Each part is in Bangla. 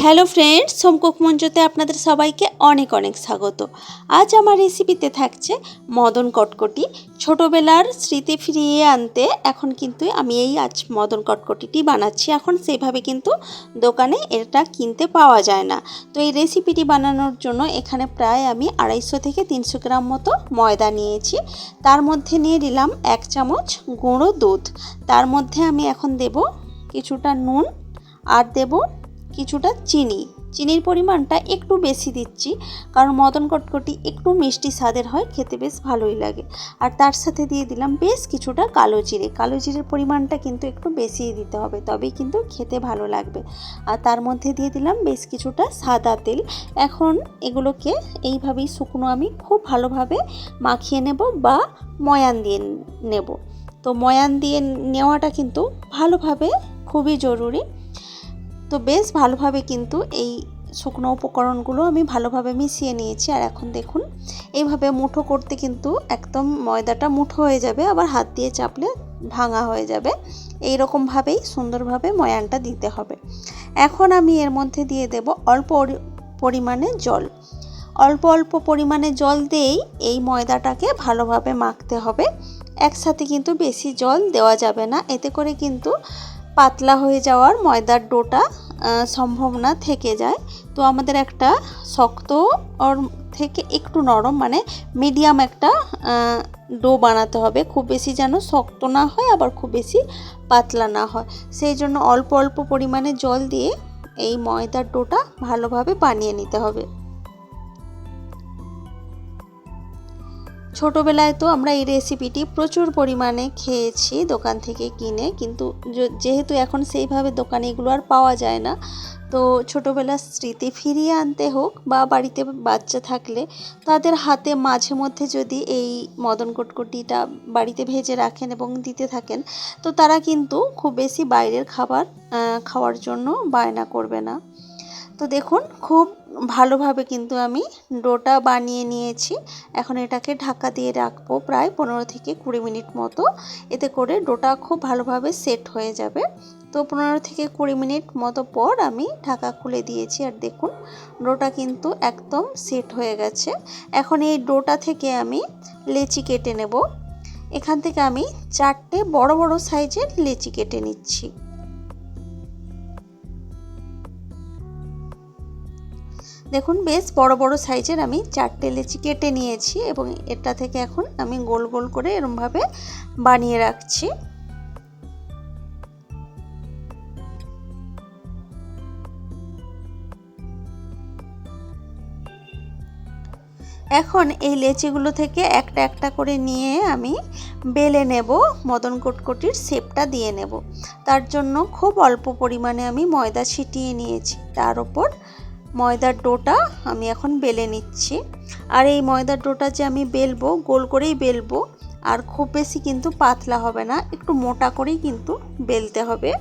হ্যালো ফ্রেন্ডস, হোমকুক মঞ্চতে আপনাদের সবাইকে অনেক অনেক স্বাগত। আজ আমার রেসিপিতে থাকছে মদন কটকটি। ছোটোবেলার স্মৃতি ফিরিয়ে আনতে এখন কিন্তু আমি আজ মদন কটকটিটি বানাচ্ছি। এখন সেভাবে কিন্তু দোকানে এটা কিনতে পাওয়া যায় না। তো এই রেসিপিটি বানানোর জন্য এখানে প্রায় আমি 250 থেকে 300 গ্রাম মতো ময়দা নিয়েছি। তার মধ্যে নিয়ে দিলাম 1 চামচ গুঁড়ো দুধ। তার মধ্যে আমি এখন দেব কিছুটা নুন আর দেব কিছুটা চিনির পরিমাণটা একটু বেশি দিচ্ছি, কারণ মদন কটকটি একটু মিষ্টি স্বাদের হয়, খেতে বেশ ভালোই লাগে। আর তার সাথে দিয়ে দিলাম বেশ কিছুটা কালো জিরের পরিমাণটা কিন্তু একটু বেশিই দিতে হবে, তবেই কিন্তু খেতে ভালো লাগবে। আর তার মধ্যে দিয়ে দিলাম বেশ কিছুটা সাদা তেল। এখন এগুলোকে এইভাবেই শুকনো আমি খুব ভালোভাবে মাখিয়ে নেব বা ময়ান দিয়ে নেব। তো ময়ান দিয়ে নেওয়াটা কিন্তু ভালোভাবে খুবই জরুরি। তো বেশ ভালোভাবে কিন্তু এই শুকনো উপকরণগুলো আমি ভালোভাবে মিশিয়ে নিয়েছি। আর এখন দেখুন এইভাবে মুঠো করতে কিন্তু একদম ময়দাটা মুঠো হয়ে যাবে, আবার হাত দিয়ে চাপলে ভাঙা হয়ে যাবে। এই রকমভাবেই সুন্দরভাবে ময়ানটা দিতে হবে। এখন আমি এর মধ্যে দিয়ে দেব অল্প পরিমাণে জল। অল্প পরিমাণে জল দিয়েই এই ময়দাটাকে ভালোভাবে মাখতে হবে। একসাথে কিন্তু বেশি জল দেওয়া যাবে না, এতে করে কিন্তু পাতলা হয়ে যাওয়ার ময়দার ডোটা সম্ভাবনা থেকে যায়। তো আমাদের একটা শক্ত ওর থেকে একটু নরম, মানে মিডিয়াম একটা ডো বানাতে হবে। খুব বেশি যেন শক্ত না হয়, আবার খুব বেশি পাতলা না হয়। সেই জন্য অল্প পরিমাণে জল দিয়ে এই ময়দার ডোটা ভালোভাবে বানিয়ে নিতে হবে। ছোটোবেলায় তো আমরা এই রেসিপিটি প্রচুর পরিমাণে খেয়েছি দোকান থেকে কিনে, কিন্তু যেহেতু এখন সেইভাবে দোকানে এগুলো আর পাওয়া যায় না, তো ছোটোবেলার স্মৃতি ফিরিয়ে আনতে হোক বা বাড়িতে বাচ্চা থাকলে তাদের হাতে মাঝে মধ্যে যদি এই মদন কটকটিটা বাড়িতে ভেজে রাখেন এবং দিতে থাকেন, তো তারা কিন্তু খুব বেশি বাইরের খাবার খাওয়ার জন্য বায়না করবে না। তো দেখুন খুব ভালোভাবে কিন্তু আমি ডোটা বানিয়ে নিয়েছি। এখন এটাকে ঢাকা দিয়ে রাখবো প্রায় 15 থেকে 20 মিনিট মতো, এতে করে ডোটা খুব ভালোভাবে সেট হয়ে যাবে। তো 15 থেকে 20 মিনিট মতো পর আমি ঢাকা খুলে দিয়েছি, আর দেখুন ডোটা কিন্তু একদম সেট হয়ে গেছে। এখন এই ডোটা থেকে আমি লেচি কেটে নেব। এখান থেকে আমি 4টে বড় সাইজের লেচি কেটে নিচ্ছি। দেখুন বেশ বড় সাইজের আমি 4টে লেচি কেটে নিয়েছি, এবং এটা থেকে এখন আমি গোল করে এরকমভাবে বানিয়ে রাখছি। এখন এই লেচিগুলো থেকে একটা করে নিয়ে আমি বেলে নেব, মদন কটকটির শেপটা দিয়ে নেব। তার জন্য খুব অল্প পরিমাণে আমি ময়দা ছিটিয়ে নিয়েছি, তার উপর ময়দার ডোটা আমি এখন বেলে নিচ্ছি। আর এই ময়দার ডোটা যে আমি বেলবো, গোল করেই বেলবো, আর খুব বেশি কিন্তু পাতলা হবে না, একটু মোটা করেই কিন্তু বেলতে হবে।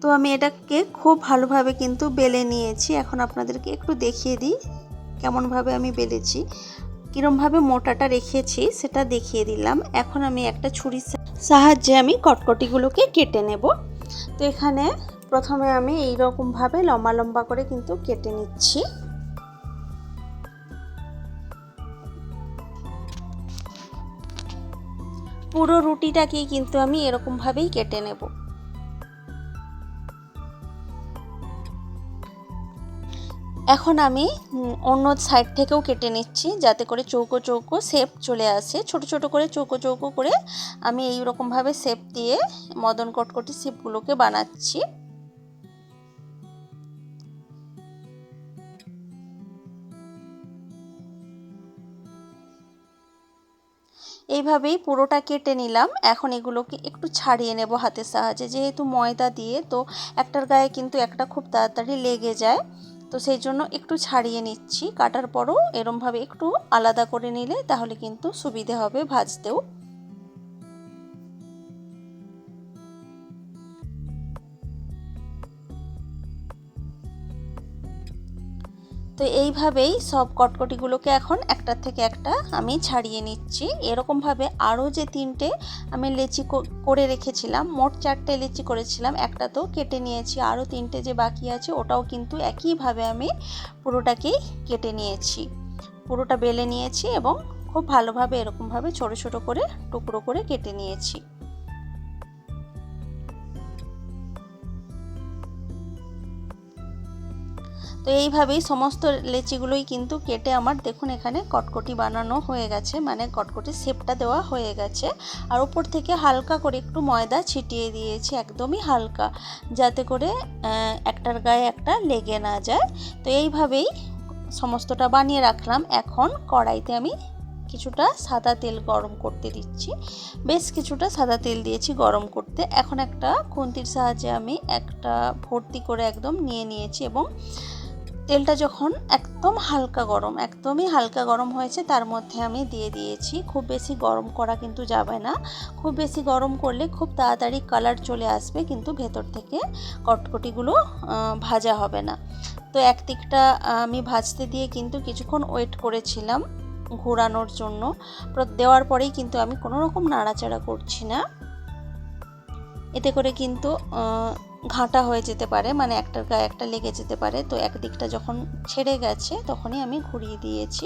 তো আমি এটাকে খুব ভালোভাবে কিন্তু বেলে নিয়েছি। এখন আপনাদেরকে একটু দেখিয়ে দিই কেমনভাবে আমি বেলেছি, কীরমভাবে মোটাটা রেখেছি সেটা দেখিয়ে দিলাম। এখন আমি একটা ছুরির সাহায্যে আমি কটকটিগুলোকে কেটে নেব। তো এখানে প্রথমে আমি এইরকমভাবে লম্বা করে কিন্তু কেটে নিচ্ছি। পুরো রুটিটাকেই কিন্তু আমি এরকমভাবেই কেটে নেব। এখন আমি অন্য সাইড থেকেও কেটে নিচ্ছি, যাতে করে চৌকো শেপ চলে আসে। ছোট করে চৌকো করে আমি এই রকমভাবে শেপ দিয়ে মদন কটকটি শেপগুলোকে বানাচ্ছি। এইভাবেই পুরোটা কেটে নিলাম। এখন এগুলোকে একটু ছাড়িয়ে নেব হাতের সাহায্যে, যেহেতু ময়দা দিয়ে, তো একটার গায়ে কিন্তু একটা খুব তাড়াতাড়ি লেগে যায়। তো সেই জন্য একটু ছাড়িয়ে নিচ্ছি। কাটার পরও এরমভাবে একটু আলাদা করে নিলে তাহলে কিন্তু সুবিধে হবে ভাজতেও। তো এইভাবেই সব কটকটিগুলোকে এখন একটার থেকে একটা আমি ছাড়িয়ে নিচ্ছি। এরকমভাবে আরও যে 3টে আমি লেচি করে রেখেছিলাম, মোট 4টে লেচি করেছিলাম, একটা তো কেটে নিয়েছি, আরও 3টে যে বাকি আছে ওটাও কিন্তু একইভাবে আমি পুরোটাকেই কেটে নিয়েছি, পুরোটা বেলে নিয়েছি এবং খুব ভালোভাবে এরকমভাবে ছোট ছোট করে টুকরো করে কেটে নিয়েছি। তো এইভাবেই সমস্ত লেচিগুলোই কিন্তু কেটে আমার দেখুন এখানে কটকটি বানানো হয়ে গেছে, মানে কটকটির শেপটা দেওয়া হয়ে গেছে। আর উপর থেকে হালকা করে একটু ময়দা ছিটিয়ে দিয়েছি, একদমই হালকা, যাতে করে একটার গায়ে একটা লেগে না যায়। তো এইভাবেই সমস্তটা বানিয়ে রাখলাম। এখন কড়াইতে আমি কিছুটা সাদা তেল গরম করতে দিচ্ছি, বেশ কিছুটা সাদা তেল দিয়েছি গরম করতে। এখন একটা খুন্তির সাহায্যে আমি একটা ভর্তি করে একদম নিয়ে নিয়েছি এবং তেলটা যখন একদম হালকা গরম, একদমই হালকা গরম হয়েছে, তার মধ্যে আমি দিয়ে দিয়েছি। খুব বেশি গরম করা কিন্তু যাবে না, খুব বেশি গরম করলে খুব তাড়াতাড়ি কালার চলে আসবে, কিন্তু ভেতর থেকে কটকটিগুলো ভাজা হবে না। তো এক দিকটা আমি ভাজতে দিয়ে কিন্তু কিছুক্ষণ ওয়েট করেছিলাম ঘোরানোর জন্য। দেওয়ার পরেই কিন্তু আমি কোনো রকম নাড়াচাড়া করছি না, এতে করে কিন্তু ঘাঁটা হয়ে যেতে পারে, মানে একটার গায়ে একটা লেগে যেতে পারে। তো একদিকটা যখন ছেড়ে গেছে তখনই আমি ঘুরিয়ে দিয়েছি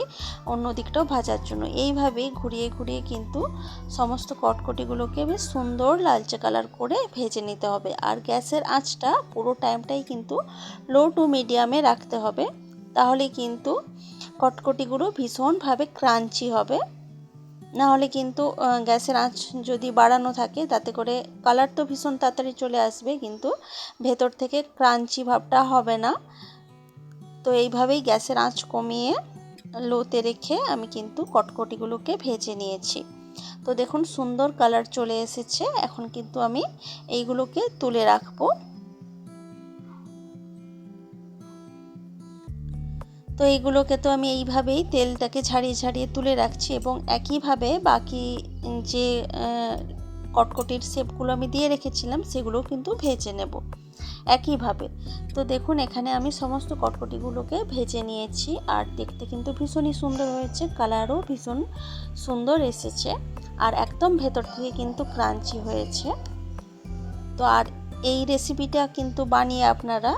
অন্য দিকটাও ভাজার জন্য। এইভাবেই ঘুরিয়ে ঘুরিয়ে কিন্তু সমস্ত কটকটিগুলোকে বেশ সুন্দর লালচে কালার করে ভেজে নিতে হবে। আর গ্যাসের আঁচটা পুরো টাইমটাই কিন্তু লো টু মিডিয়ামে রাখতে হবে, তাহলে কিন্তু কটকটিগুলো ভীষণভাবে ক্রাঞ্চি হবে। না হলে কিন্তু গ্যাসের আঁচ যদি বাড়ানো থাকে তাতে করে কালার তো ভীষণ তাড়াতাড়ি চলে আসবে, কিন্তু ভেতর থেকে ক্রাঞ্চি ভাবটা হবে না। তো এইভাবেই গ্যাসের আঁচ কমিয়ে লোতে রেখে আমি কিন্তু কটকটিগুলোকে ভেজে নিয়েছি। তো দেখুন সুন্দর কালার চলে এসেছে। এখন কিন্তু আমি এইগুলোকে তুলে রাখবো। তো এইগুলোকে তো আমি এইভাবেই তেলটাকে ছাড়িয়ে ছাড়িয়ে তুলে রাখছি এবং একইভাবে বাকি যে কটকটির শেপগুলো আমি দিয়ে রেখেছিলাম সেগুলোও কিন্তু ভেজে নেব একইভাবে। তো দেখুন এখানে আমি সমস্ত কটকটিগুলোকে ভেজে নিয়েছি আর দেখতে কিন্তু ভীষণই সুন্দর হয়েছে, কালারও ভীষণ সুন্দর এসেছে আর একদম ভেতর থেকে কিন্তু ক্রাঞ্চি হয়েছে। তো আর এই রেসিপিটা কিন্তু বানিয়ে আপনারা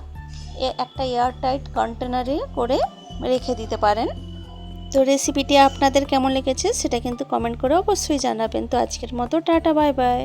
একটা এয়ারটাইট কন্টেনারে করে রেখে দিতে পারেন। তো রেসিপিটি আপনাদের কেমন লেগেছে সেটা কিন্তু কমেন্ট করে অবশ্যই জানাবেন। তো আজকের মতো টাটা, বাই বাই।